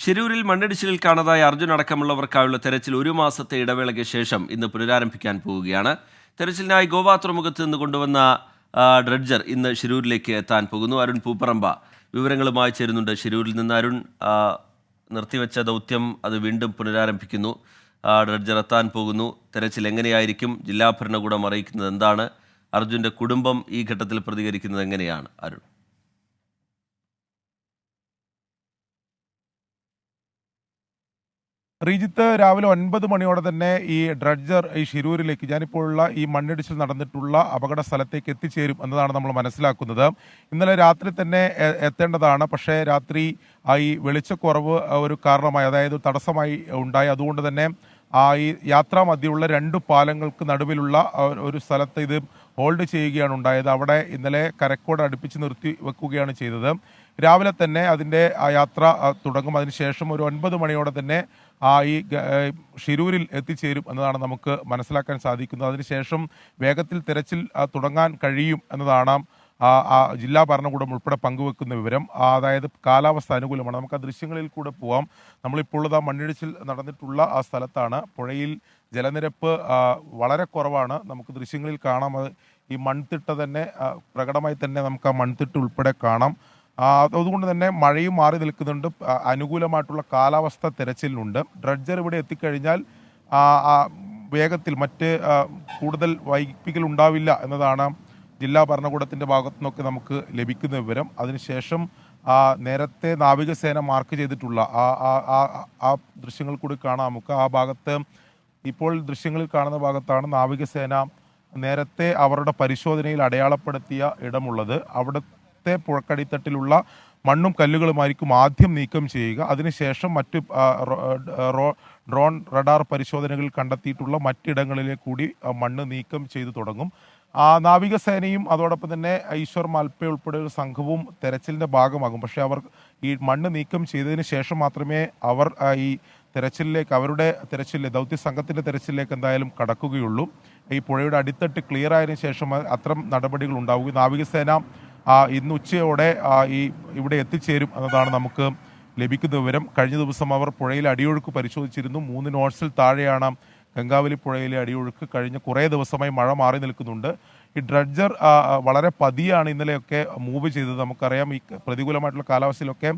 ഷിരൂരിൽ മണ്ണിടിച്ചിലിൽ കാണാതായ അർജുൻ അടക്കമുള്ളവർക്കായുള്ള തെരച്ചിൽ 1 മാസത്തെ ഇടവേളയ്ക്ക് ശേഷം ഇന്ന് പുനരാരംഭിക്കാൻ പോവുകയാണ്. തെരച്ചിലിനായി ഗോവ തുറമുഖത്ത് നിന്ന് കൊണ്ടുവന്ന ഡ്രഡ്ജർ ഇന്ന് ഷിരൂരിലേക്ക് എത്താൻ പോകുന്നു. അരുൺ പൂപ്പറമ്പ വിവരങ്ങളുമായി ചേരുന്നുണ്ട്. ഷിരൂരിൽ നിന്ന് അരുൺ, നിർത്തിവെച്ച ദൗത്യം അത് വീണ്ടും പുനരാരംഭിക്കുന്നു. ഡ്രഡ്ജർ എത്താൻ പോകുന്നു. തെരച്ചിൽ എങ്ങനെയായിരിക്കും? ജില്ലാ ഭരണകൂടം അറിയിക്കുന്നത് എന്താണ്? അർജുൻ്റെ കുടുംബം ഈ ഘട്ടത്തിൽ പ്രതികരിക്കുന്നത് എങ്ങനെയാണ് അരുൺ? ശ്രീജിത്ത്, രാവിലെ 9 മണിയോടെ തന്നെ ഈ ഡ്രഡ്ജർ ഈ ഷിരൂരിലേക്ക്, ഞാനിപ്പോഴുള്ള ഈ മണ്ണിടിച്ചിൽ നടന്നിട്ടുള്ള അപകട സ്ഥലത്തേക്ക് എത്തിച്ചേരും എന്നതാണ് നമ്മൾ മനസ്സിലാക്കുന്നത്. ഇന്നലെ രാത്രി തന്നെ എത്തേണ്ടതാണ്. പക്ഷേ രാത്രി ഈ വെളിച്ചക്കുറവ് ഒരു കാരണമായി, അതായത് തടസ്സമായി ഉണ്ടായി. അതുകൊണ്ട് തന്നെ ഈ യാത്രാമധ്യയുള്ള 2 പാലങ്ങൾക്ക് നടുവിലുള്ള ഒരു സ്ഥലത്ത് ഇത് ഹോൾഡ് ചെയ്യുകയാണ് ഉണ്ടായത്. അവിടെ ഇന്നലെ കരക്കോട് അടുപ്പിച്ച് നിർത്തി വെക്കുകയാണ് ചെയ്തത്. രാവിലെ തന്നെ അതിൻ്റെ യാത്ര തുടങ്ങും. അതിനുശേഷം ഒരു 9 മണിയോടെ തന്നെ ഈ ഷിരൂരിൽ എത്തിച്ചേരും എന്നതാണ് നമുക്ക് മനസ്സിലാക്കാൻ സാധിക്കുന്നത്. അതിനുശേഷം വേഗത്തിൽ തെരച്ചിൽ തുടങ്ങാൻ കഴിയും എന്നതാണ് ജില്ലാ ഭരണകൂടം ഉൾപ്പെടെ പങ്കുവെക്കുന്ന വിവരം. അതായത് കാലാവസ്ഥ അനുകൂലമാണ്. നമുക്ക് ആ ദൃശ്യങ്ങളിൽ കൂടെ പോവാം. നമ്മളിപ്പോൾ ഉള്ളത് മണ്ണിടിച്ചിൽ നടന്നിട്ടുള്ള ആ സ്ഥലത്താണ്. പുഴയിൽ ജലനിരപ്പ് വളരെ കുറവാണ്. നമുക്ക് ദൃശ്യങ്ങളിൽ കാണാം. ഈ മൺതിട്ട തന്നെ പ്രകടമായി തന്നെ നമുക്ക് ആ മൺതിട്ട് ഉൾപ്പെടെ കാണാം. അതുകൊണ്ട് തന്നെ മഴയും മാറി നിൽക്കുന്നുണ്ട്. അനുകൂലമായിട്ടുള്ള കാലാവസ്ഥ തെരച്ചിലിനുണ്ട്. ഡ്രഡ്ജർ ഇവിടെ എത്തിക്കഴിഞ്ഞാൽ വേഗത്തിൽ മറ്റ് കൂടുതൽ വൈകിപ്പിക്കൽ ഉണ്ടാവില്ല എന്നതാണ് ജില്ലാ ഭരണകൂടത്തിൻ്റെ ഭാഗത്തു നിന്നൊക്കെ നമുക്ക് ലഭിക്കുന്ന വിവരം. അതിനുശേഷം നേരത്തെ നാവികസേന മാർക്ക് ചെയ്തിട്ടുള്ള ആ ദൃശ്യങ്ങൾ കൂടി കാണാം നമുക്ക്. ആ ഭാഗത്ത്, ഇപ്പോൾ ദൃശ്യങ്ങളിൽ കാണുന്ന ഭാഗത്താണ് നാവികസേന നേരത്തെ അവരുടെ പരിശോധനയിൽ അടയാളപ്പെടുത്തിയ ഇടമുള്ളത്. അവിടുത്തെ പുഴക്കടിത്തട്ടിലുള്ള മണ്ണും കല്ലുകളുമായിരിക്കും ആദ്യം നീക്കം ചെയ്യുക. അതിനുശേഷം മറ്റ് ഡ്രോൺ റഡാർ പരിശോധനകളിൽ കണ്ടെത്തിയിട്ടുള്ള മറ്റിടങ്ങളിലെ കൂടി മണ്ണ് നീക്കം ചെയ്തു തുടങ്ങും. നാവികസേനയും അതോടൊപ്പം തന്നെ ഈശ്വർ മാൽപ്പെ ഉൾപ്പെടെ ഒരു സംഘവും തെരച്ചിലിൻ്റെ ഭാഗമാകും. പക്ഷേ അവർ ഈ മണ്ണ് നീക്കം ചെയ്തതിന് ശേഷം മാത്രമേ അവർ ഈ തെരച്ചിലിലേക്ക്, അവരുടെ തെരച്ചിലിലേക്ക്, ദൗത്യ സംഘത്തിൻ്റെ തെരച്ചിലിലേക്ക് എന്തായാലും കടക്കുകയുള്ളൂ. ഈ പുഴയുടെ അടിത്തട്ട് ക്ലിയർ ആയതിനു ശേഷം അത്തരം നടപടികൾ ഉണ്ടാവുകയും നാവികസേന ഇന്ന് ഉച്ചയോടെ ഇവിടെ എത്തിച്ചേരും എന്നതാണ് നമുക്ക് ലഭിക്കുന്ന വിവരം. കഴിഞ്ഞ ദിവസം അവർ പുഴയിലെ അടിയൊഴുക്ക് പരിശോധിച്ചിരുന്നു. 3 നോട്ട്സിൽ താഴെയാണ് ഗംഗാവലി പുഴയിലെ അടിയൊഴുക്ക്. കഴിഞ്ഞ കുറേ ദിവസമായി മഴ മാറി നിൽക്കുന്നുണ്ട്. ഈ ഡ്രഡ്ജർ വളരെ പതിയാണ് ഇന്നലെയൊക്കെ മൂവ് ചെയ്തത്. നമുക്കറിയാം, ഈ പ്രതികൂലമായിട്ടുള്ള കാലാവസ്ഥയിലൊക്കെ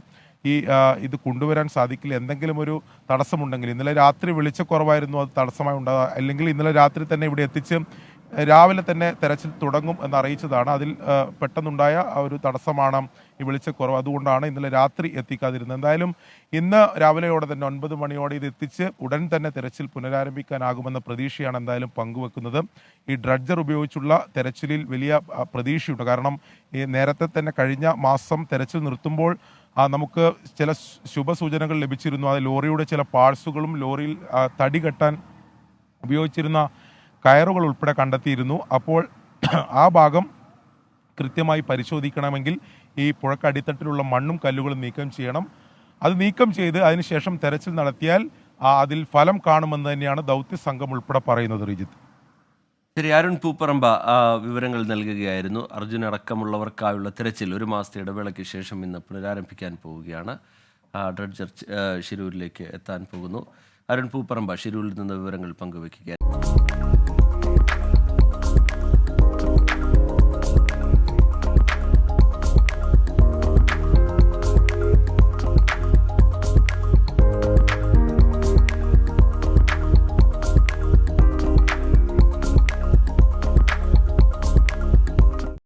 ഇത് കൊണ്ടുവരാൻ സാധിക്കില്ല. എന്തെങ്കിലും ഒരു തടസ്സമുണ്ടെങ്കിൽ, ഇന്നലെ രാത്രി വെളിച്ചക്കുറവായിരുന്നു അത് തടസ്സമായി ഉണ്ടാകുക. അല്ലെങ്കിൽ ഇന്നലെ രാത്രി തന്നെ ഇവിടെ എത്തിച്ച് രാവിലെ തന്നെ തെരച്ചിൽ തുടങ്ങും എന്നറിയിച്ചതാണ്. അതിൽ പെട്ടെന്നുണ്ടായ ഒരു തടസ്സമാണ് ഈ വെളിച്ചക്കുറവ്. അതുകൊണ്ടാണ് ഇന്നലെ രാത്രി എത്തിക്കാതിരുന്നത്. എന്തായാലും ഇന്ന് രാവിലെയോടെ തന്നെ 9 മണിയോടെ ഇത് എത്തിച്ച് ഉടൻ തന്നെ തെരച്ചിൽ പുനരാരംഭിക്കാനാകുമെന്ന പ്രതീക്ഷയാണ് എന്തായാലും പങ്കുവെക്കുന്നത്. ഈ ഡ്രഡ്ജർ ഉപയോഗിച്ചുള്ള തെരച്ചിലിൽ വലിയ പ്രതീക്ഷയുണ്ട്. കാരണം ഈ നേരത്തെ തന്നെ കഴിഞ്ഞ മാസം തെരച്ചിൽ നിർത്തുമ്പോൾ നമുക്ക് ചില ശുഭസൂചനകൾ ലഭിച്ചിരുന്നു. അത് ലോറിയുടെ ചില പാഴ്സുകളും ലോറിയിൽ തടി കെട്ടാൻ ഉപയോഗിച്ചിരുന്ന കയറുകൾ ഉൾപ്പെടെ കണ്ടെത്തിയിരുന്നു. അപ്പോൾ ആ ഭാഗം കൃത്യമായി പരിശോധിക്കണമെങ്കിൽ ഈ പുഴക്കടിത്തട്ടിലുള്ള മണ്ണും കല്ലുകളും നീക്കം ചെയ്യണം. അത് നീക്കം ചെയ്ത് അതിനുശേഷം തെരച്ചിൽ നടത്തിയാൽ അതിൽ ഫലം കാണുമെന്ന് തന്നെയാണ് ദൗത്യ സംഘം ഉൾപ്പെടെ പറയുന്നത്. റിജിത്ത്, ശരി. അരുൺ പൂപ്പറമ്പ വിവരങ്ങൾ നൽകുകയായിരുന്നു. അർജുൻ അടക്കമുള്ളവർക്കായുള്ള തെരച്ചിൽ 1 മാസത്തെ ഇടവേളയ്ക്ക് ശേഷം ഇന്ന് പുനരാരംഭിക്കാൻ പോവുകയാണ്. ഡ്രഡ്ജർ ഷിരൂരിലേക്ക് എത്താൻ പോകുന്നു. അരുൺ പൂപ്പറമ്പ ഷിരൂരിൽ നിന്ന് വിവരങ്ങൾ പങ്കുവയ്ക്കുകയായിരുന്നു.